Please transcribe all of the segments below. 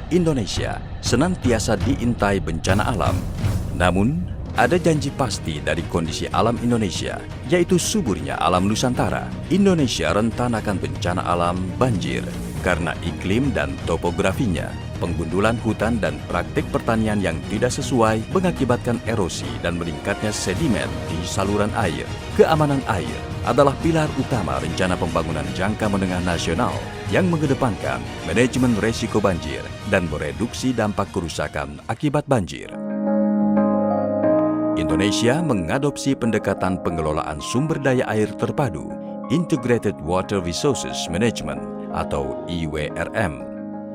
Indonesia senantiasa diintai bencana alam. Namun, ada janji pasti dari kondisi alam Indonesia, yaitu suburnya alam Nusantara. Indonesia rentan akan bencana alam banjir karena iklim dan topografinya. Penggundulan hutan dan praktik pertanian yang tidak sesuai mengakibatkan erosi dan meningkatnya sedimen di saluran air. Keamanan air adalah pilar utama rencana pembangunan jangka menengah nasional yang mengedepankan manajemen resiko banjir dan mereduksi dampak kerusakan akibat banjir. Indonesia mengadopsi pendekatan pengelolaan sumber daya air terpadu, Integrated Water Resources Management atau IWRM.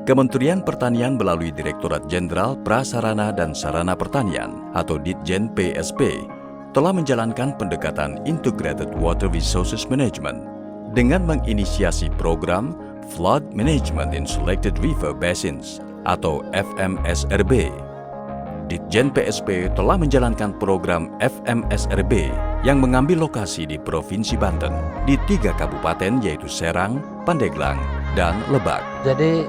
Kementerian Pertanian melalui Direktorat Jenderal Prasarana dan Sarana Pertanian atau Ditjen PSP telah menjalankan pendekatan Integrated Water Resources Management dengan menginisiasi program Flood Management in Selected River Basins atau FMSRB. Ditjen PSP telah menjalankan program FMSRB yang mengambil lokasi di Provinsi Banten di 3 kabupaten yaitu Serang, Pandeglang, dan Lebak. Jadi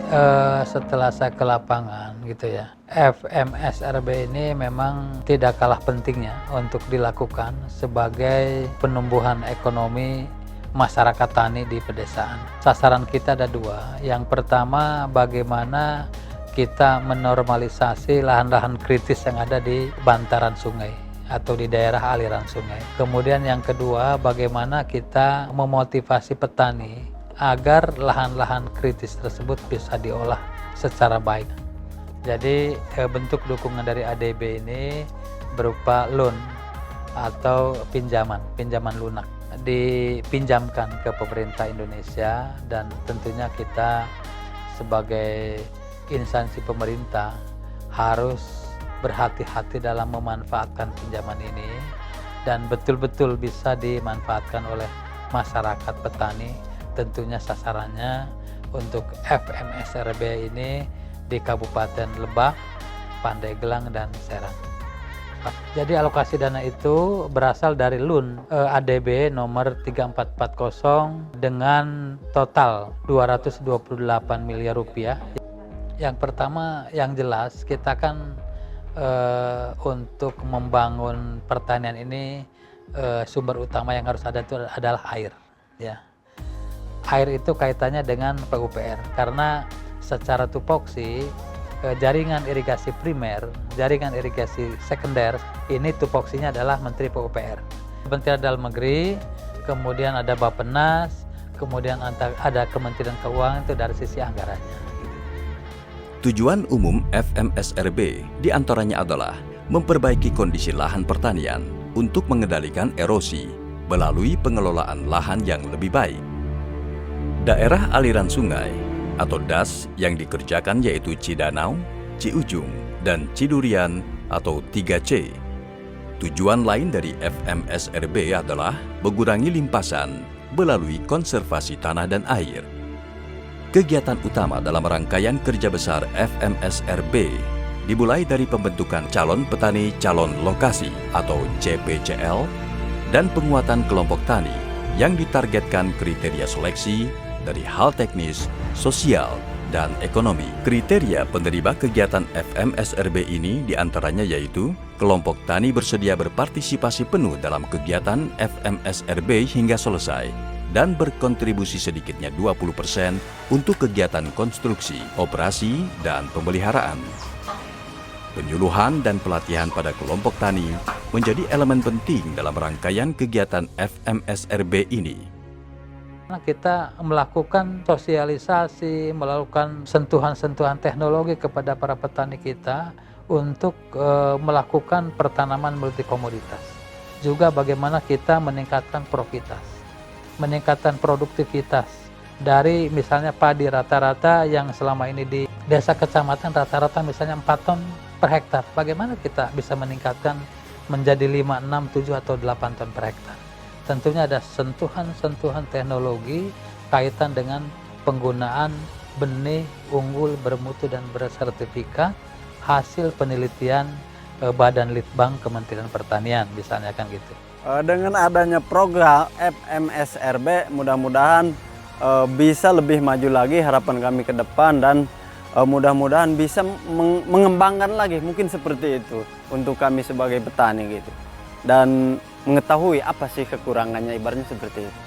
setelah saya ke lapangan gitu ya, FMSRB ini memang tidak kalah pentingnya untuk dilakukan sebagai penumbuhan ekonomi masyarakat tani di pedesaan. Sasaran kita ada 2. Yang pertama, bagaimana kita menormalisasi lahan-lahan kritis yang ada di bantaran sungai atau di daerah aliran sungai. Kemudian yang kedua, bagaimana kita memotivasi petani agar lahan-lahan kritis tersebut bisa diolah secara baik. Jadi bentuk dukungan dari ADB ini berupa loan atau pinjaman lunak dipinjamkan ke pemerintah Indonesia, dan tentunya kita sebagai instansi pemerintah harus berhati-hati dalam memanfaatkan pinjaman ini dan betul-betul bisa dimanfaatkan oleh masyarakat petani. Tentunya sasarannya untuk FMSRB ini di Kabupaten Lebak, Pandeglang, dan Serang. Jadi alokasi dana itu berasal dari LUN ADB nomor 3440 dengan total 228 miliar rupiah. Yang pertama, yang jelas kita kan untuk membangun pertanian ini sumber utama yang harus ada itu adalah air, ya. Air itu kaitannya dengan PUPR karena secara tupoksi jaringan irigasi primer, jaringan irigasi sekunder ini tupoksinya adalah Menteri PUPR. Kementerian Dalam Negeri, kemudian ada Bappenas, kemudian ada Kementerian Keuangan itu dari sisi anggarannya. Tujuan umum FMSRB diantaranya adalah memperbaiki kondisi lahan pertanian untuk mengendalikan erosi melalui pengelolaan lahan yang lebih baik. Daerah aliran sungai atau DAS yang dikerjakan yaitu Cidanau, Ciujung, dan Cidurian atau 3C. Tujuan lain dari FMSRB adalah mengurangi limpasan melalui konservasi tanah dan air. Kegiatan utama dalam rangkaian kerja besar FMSRB dimulai dari pembentukan calon petani calon lokasi atau CPCL dan penguatan kelompok tani yang ditargetkan kriteria seleksi dari hal teknis, sosial, dan ekonomi. Kriteria penerima kegiatan FMSRB ini diantaranya yaitu kelompok tani bersedia berpartisipasi penuh dalam kegiatan FMSRB hingga selesai dan berkontribusi sedikitnya 20% untuk kegiatan konstruksi, operasi, dan pemeliharaan. Penyuluhan dan pelatihan pada kelompok tani menjadi elemen penting dalam rangkaian kegiatan FMSRB ini. Kita melakukan sosialisasi, melakukan sentuhan-sentuhan teknologi kepada para petani kita untuk melakukan pertanaman multikomoditas. Juga bagaimana kita meningkatkan profitas, meningkatkan produktivitas. Dari misalnya padi rata-rata yang selama ini di desa kecamatan rata-rata misalnya 4 ton per hektar. Bagaimana kita bisa meningkatkan menjadi 5, 6, 7, atau 8 ton per hektar. Tentunya ada sentuhan-sentuhan teknologi kaitan dengan penggunaan benih unggul bermutu dan bersertifikat hasil penelitian Badan Litbang Kementerian Pertanian misalnya kan gitu. Dengan adanya program FMSRB mudah-mudahan bisa lebih maju lagi harapan kami ke depan dan mudah-mudahan bisa mengembangkan lagi, mungkin seperti itu untuk kami sebagai petani gitu, dan mengetahui apa sih kekurangannya, ibaratnya seperti itu.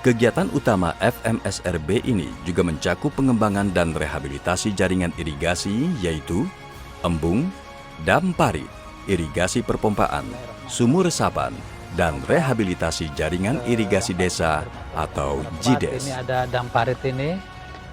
Kegiatan utama FMSRB ini juga mencakup pengembangan dan rehabilitasi jaringan irigasi yaitu embung, dam parit, irigasi perpompaan, sumur resapan, dan rehabilitasi jaringan irigasi desa atau JIDES. Ini ada dam parit ini.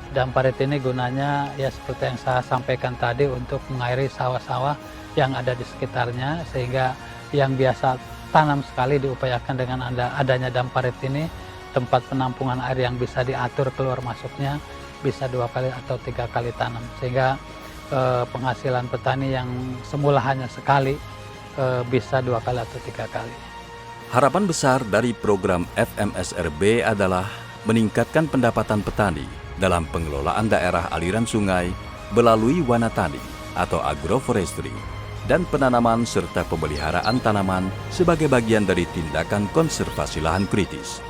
Dam parit ini gunanya ya seperti yang saya sampaikan tadi untuk mengairi sawah-sawah yang ada di sekitarnya, sehingga yang biasa tanam sekali diupayakan dengan adanya dam parit ini, tempat penampungan air yang bisa diatur keluar masuknya bisa 2 kali atau 3 kali tanam, sehingga penghasilan petani yang semula hanya sekali bisa 2 kali atau 3 kali. Harapan besar dari program FMSRB adalah meningkatkan pendapatan petani dalam pengelolaan daerah aliran sungai melalui wanatani atau agroforestry dan penanaman serta pemeliharaan tanaman sebagai bagian dari tindakan konservasi lahan kritis.